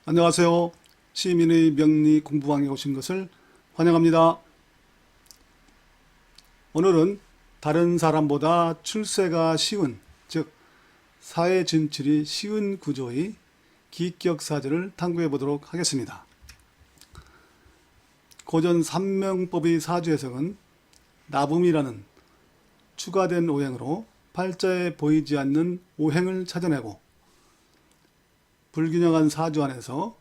안녕하세요. 시민의 명리 공부방에 오신 것을 환영합니다. 오늘은 다른 사람보다 출세가 쉬운, 즉 사회 진출이 쉬운 구조의 기격 사주를 탐구해 보도록 하겠습니다. 고전 삼명법의 사주 해석은 나붐이라는 추가된 오행으로 팔자에 보이지 않는 오행을 찾아내고 불균형한 사주 안에서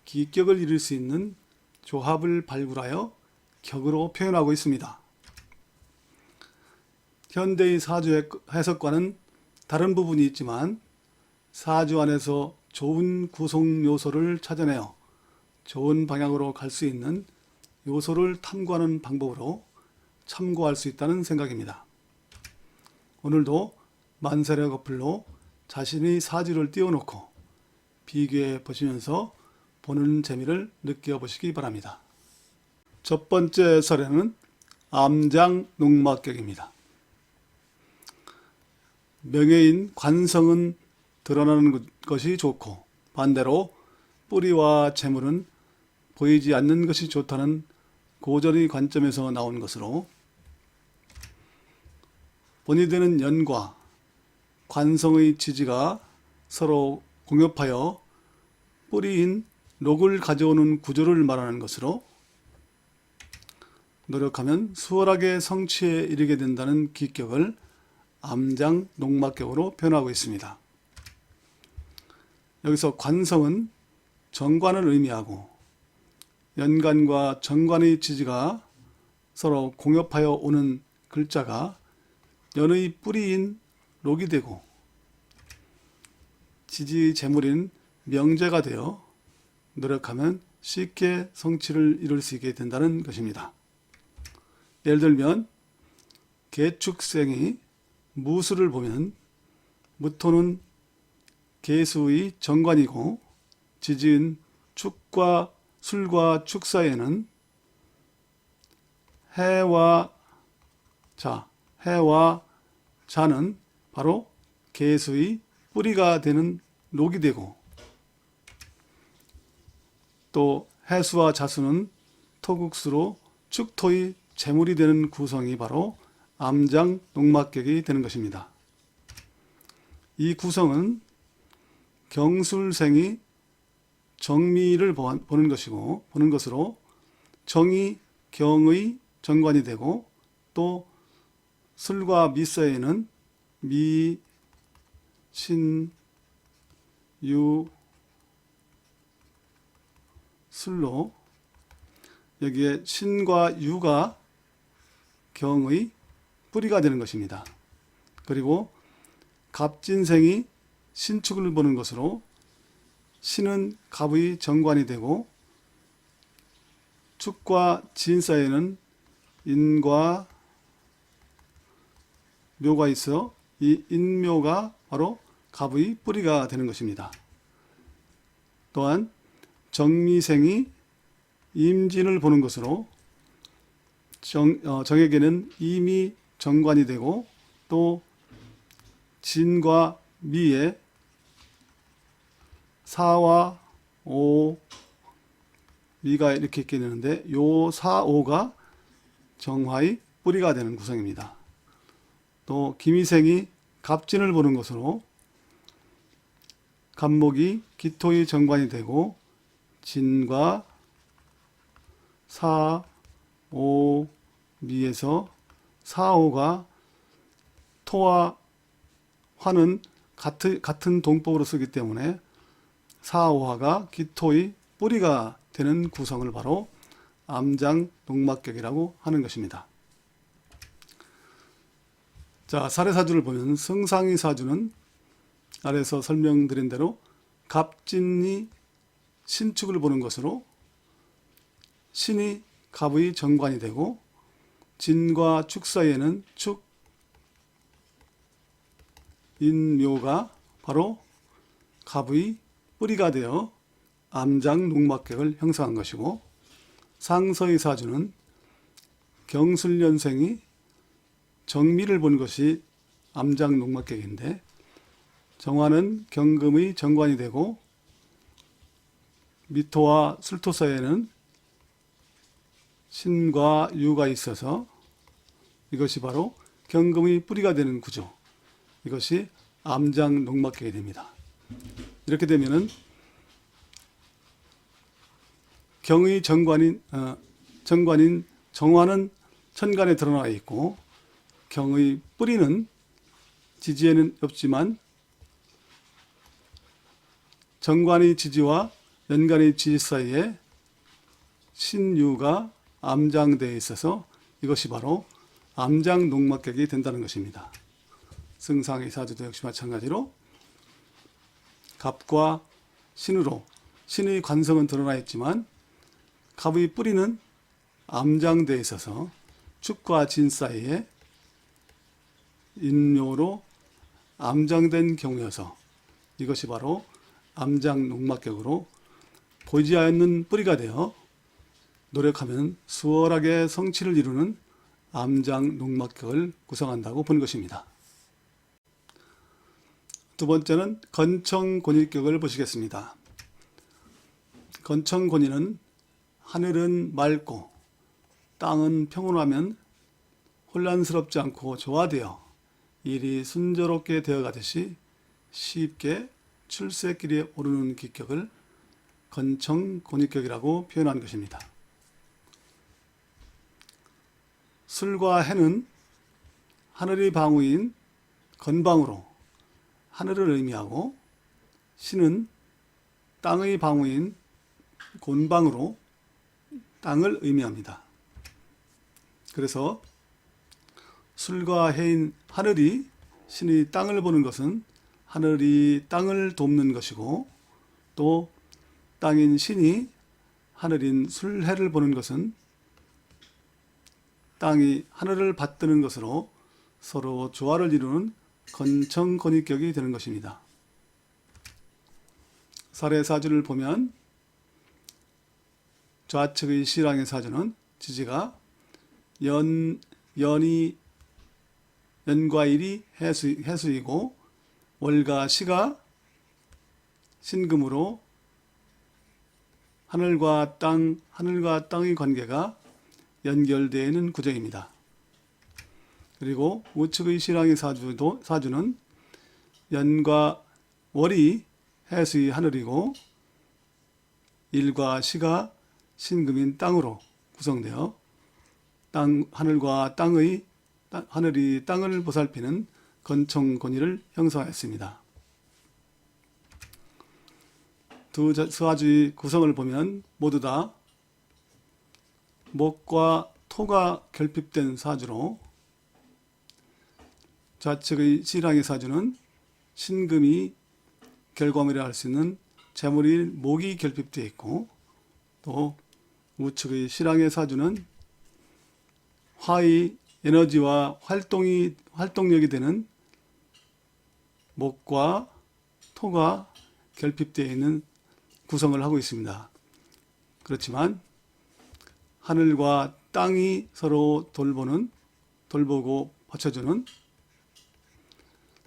기격을 이룰 수 있는 조합을 발굴하여 격으로 표현하고 있습니다. 현대의 사주 해석과는 다른 부분이 있지만 사주 안에서 좋은 구성 요소를 찾아내어 좋은 방향으로 갈 수 있는 요소를 탐구하는 방법으로 참고할 수 있다는 생각입니다. 오늘도 만세력 어플로 자신의 사주를 띄워놓고 비교해 보시면서 보는 재미를 느껴보시기 바랍니다. 첫 번째 사례는 암장 농막격입니다. 명예인 관성은 드러나는 것이 좋고 반대로 뿌리와 재물은 보이지 않는 것이 좋다는 고전의 관점에서 나온 것으로 본이 되는 연과 관성의 지지가 서로 공협하여 뿌리인 녹을 가져오는 구조를 말하는 것으로 노력하면 수월하게 성취에 이르게 된다는 기격을 암장 농막격으로 표현하고 있습니다. 여기서 관성은 정관을 의미하고 연관과 정관의 지지가 서로 공협하여 오는 글자가 연의 뿌리인 녹이 되고 지지의 재물인 명제가 되어 노력하면 쉽게 성취를 이룰 수 있게 된다는 것입니다. 예를 들면 개축생이 무수를 보면 무토는 개수의 정관이고 지지인 축과 술과 축 사이에는 해와 자는 바로 개수의 뿌리가 되는 녹이 되고 또 해수와 자수는 토국수로 축토의 재물이 되는 구성이 바로 암장 농막격이 되는 것입니다. 이 구성은 경술생이 정미를 보는 것으로 정이 경의 정관이 되고 또 술과 미 사이에는 미, 신, 유, 술로 여기에 신과 유가 경의 뿌리가 되는 것입니다. 그리고 갑진생이 신축을 보는 것으로 신은 갑의 정관이 되고 축과 진 사이에는 인과 묘가 있어 이 인묘가 바로 갑의 뿌리가 되는 것입니다. 또한 정미생이 임진을 보는 것으로 정에게는 임이 정관이 되고 또 진과 미에 사와 오 미가 이렇게 있게 되는데 요 사오가 정화의 뿌리가 되는 구성입니다. 또 김희생이 갑진을 보는 것으로 갑목이 기토의 정관이 되고 진과 사, 오, 미에서 사오가 토와 화는 같은 동법으로 쓰기 때문에 사오화가 기토의 뿌리가 되는 구성을 바로 암장 농막격이라고 하는 것입니다. 자, 사례사주를 보면 성상의 사주는 아래서 설명드린 대로 갑진이 신축을 보는 것으로 신이 갑의 정관이 되고 진과 축 사이에는 축, 인묘가 바로 갑의 뿌리가 되어 암장 농막격을 형성한 것이고 상서의 사주는 경술년생이 정미를 본 것이 암장 농막격인데 정화는 경금의 정관이 되고 미토와 술토 사이에는 신과 유가 있어서 이것이 바로 경금의 뿌리가 되는 구조. 이것이 암장농막격이 됩니다. 이렇게 되면은 경의 정관인 정화는 천간에 드러나 있고 경의 뿌리는 지지에는 없지만 정관의 지지와 연간의 지지 사이에 신유가 암장되어 있어서 이것이 바로 암장농막격이 된다는 것입니다. 승상의 사주도 역시 마찬가지로 갑과 신으로 신의 관성은 드러나 있지만 갑의 뿌리는 암장되어 있어서 축과 진 사이에 인묘로 암장된 경우여서 이것이 바로 암장농막격으로 보이지 않는 뿌리가 되어 노력하면 수월하게 성취를 이루는 암장농막격을 구성한다고 보는 것입니다. 두 번째는 건청곤일격을 보시겠습니다. 건청곤일은 하늘은 맑고 땅은 평온하면 혼란스럽지 않고 조화되어 일이 순조롭게 되어가듯이 쉽게 출세길에 오르는 기격을 건청곤일격이라고 표현한 것입니다. 술과 해는 하늘의 방우인 건방으로 하늘을 의미하고 신은 땅의 방우인 곤방으로 땅을 의미합니다. 그래서 술과 해인 하늘이 신의 땅을 보는 것은 하늘이 땅을 돕는 것이고 또 땅인 신이 하늘인 술해를 보는 것은 땅이 하늘을 받드는 것으로 서로 조화를 이루는 건청곤일격이 되는 것입니다. 사례사주를 보면 좌측의 시랑의 사주는 지지가 연과 일이 해수이고 월과 시가 신금으로 하늘과 땅의 관계가 연결되어 있는 구조입니다. 그리고 우측의 시랑의 사주는 연과 월이 해수의 하늘이고 일과 시가 신금인 땅으로 구성되어 하늘이 땅을 보살피는 건청곤일을 형성하였습니다. 두 사주의 구성을 보면 모두 다 목과 토가 결핍된 사주로 좌측의 시랑의 사주는 신금이 결과물이라 할 수 있는 재물인 목이 결핍되어 있고 또 우측의 시랑의 사주는 화의 에너지와 활동력이 되는 목과 토가 결핍되어 있는 구성을 하고 있습니다. 그렇지만 하늘과 땅이 서로 돌보고 받쳐주는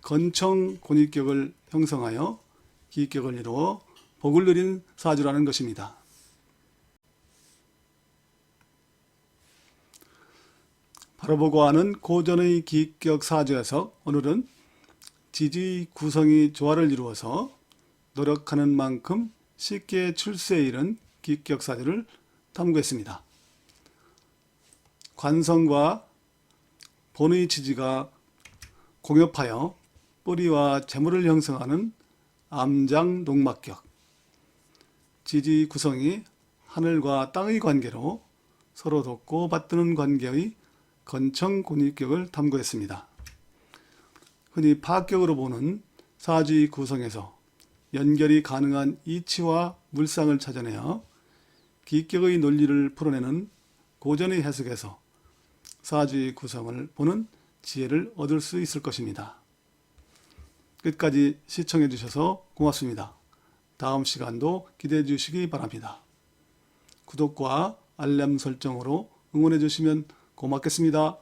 건청곤일격을 형성하여 기격을 이루어 복을 누린 사주라는 것입니다. 바로 보고 하는 고전의 기격 사주에서 오늘은 지지 구성이 조화를 이루어서 노력하는 만큼 쉽게 출세에 이른 기격 사주를 탐구했습니다. 관성과 본의 지지가 공협하여 뿌리와 재물을 형성하는 암장농막격, 지지 구성이 하늘과 땅의 관계로 서로 돕고 받드는 관계의 건청곤일격을 탐구했습니다. 흔히 파격으로 보는 사주의 구성에서 연결이 가능한 이치와 물상을 찾아내어 기격의 논리를 풀어내는 고전의 해석에서 사주의 구성을 보는 지혜를 얻을 수 있을 것입니다. 끝까지 시청해 주셔서 고맙습니다. 다음 시간도 기대해 주시기 바랍니다. 구독과 알람 설정으로 응원해 주시면 고맙겠습니다.